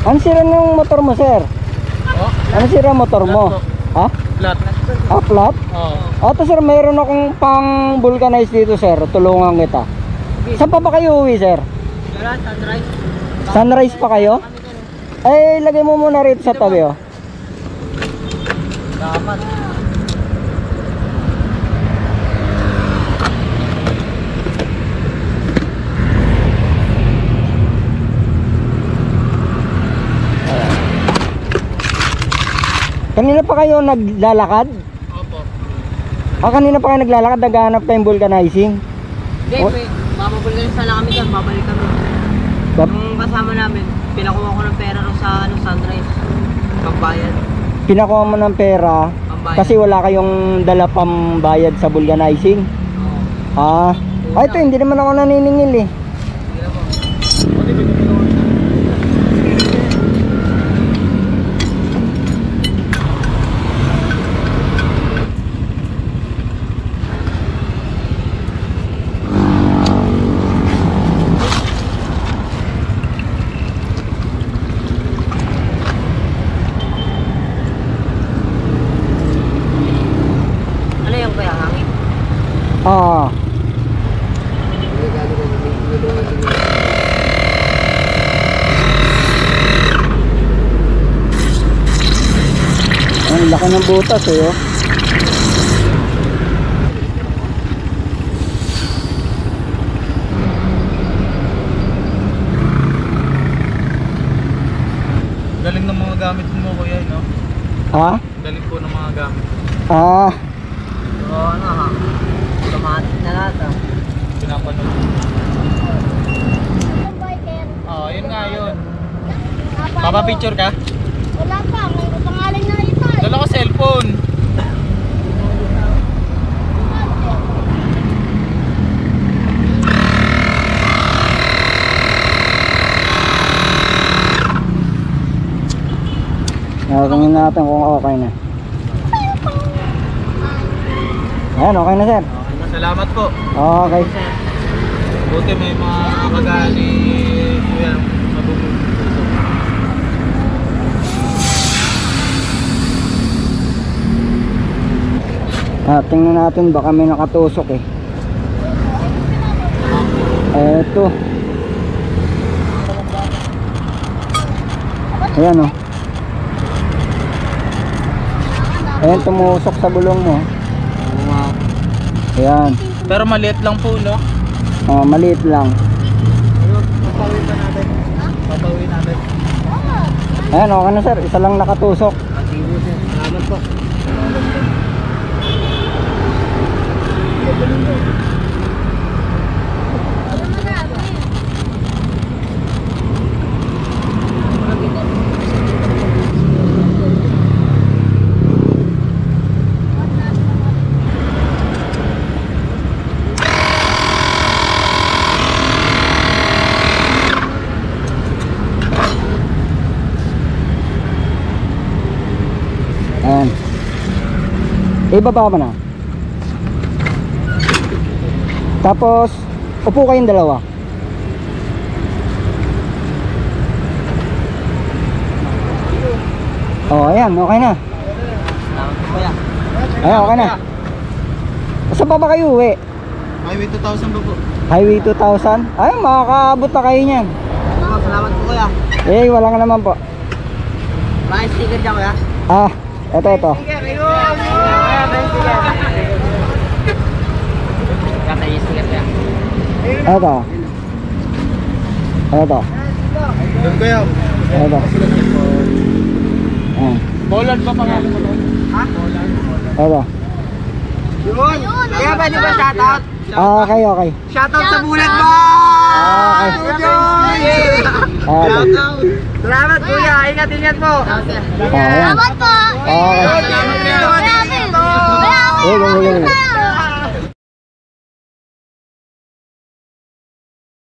Ano sira ng motor mo, sir? Oh? Ano sira ang motor mo? Ha? Flat. Ah, flat? Oo. Ito sir, mayroon akong pang vulcanize dito, sir. Tulungan kita. Saan pa ba kayo uwi, sir? Sunrise. Sunrise pa kayo? Eh, lagay mo muna rito sa tabi, oh. Dapat. Kanina pa kayo naglalakad? Opo. Kanina pa kayo naglalakad, naghahanap kayong vulcanizing? Hindi, bababalik sana kami dyan, babalik kami. Yung kasama namin, pinakuha ko ng pera rin sa Sunrise. Pambayad. Pinakuha mo ng pera Pambayad. kasi wala kayong dala pambayad sa vulcanizing? Oo. Ito, hindi naman ako naniningil eh. Sige na po. Ano yung kaya hangin? Ang laki ng butas eh, oh. Galing ng mga gamit mo, kuya, no? Ha? Galing po ng mga gamit. So ano ha? Automatic na lahat ah. Pinapanood. Oo, yun nga yun. Papa-picture ka? Wala pa, may pangalan na ito eh. Dala ko cellphone. Tingnan natin kung okay na. Ayan, okay na, sir. Salamat po. Okay. Buti may mga kagali. Kuya, mabubog. Tingnan natin, baka may nakatusok eh. Eto. Ayan, oh. Ayan, tumusok sa bulong mo. Ayan. Pero maliit lang po, no? Maliit lang. Papawin pa natin. Papawin natin. Ayan, okay na, sir. Isa lang nakatusok. Sige sir, salamat po. Ayan. Ibaba mo na. Tapos, upo kayong dalawa. Ayan, okay na. Salamat po kuya. Ayan, okay na. Saan pa ba kayo uwi? Highway 2000 ba po? Highway 2000? Ay, makakaabot na kayo niyan. Salamat po kuya. Eh, wala ka naman po. May sticker dyan kuya. Ito. Kata yung sticker kuya. Ito. Doon kuya. Ayan. Poland pa pangalan mo doon? Ha? Ito. Yun! Kaya pwede ba shoutout? Okay. Shoutout sa Bulag ba? Okay. Shoutout! Salamat kuya! Ingat po! Ayan. Salamat po. Okay. Salamat. Sige.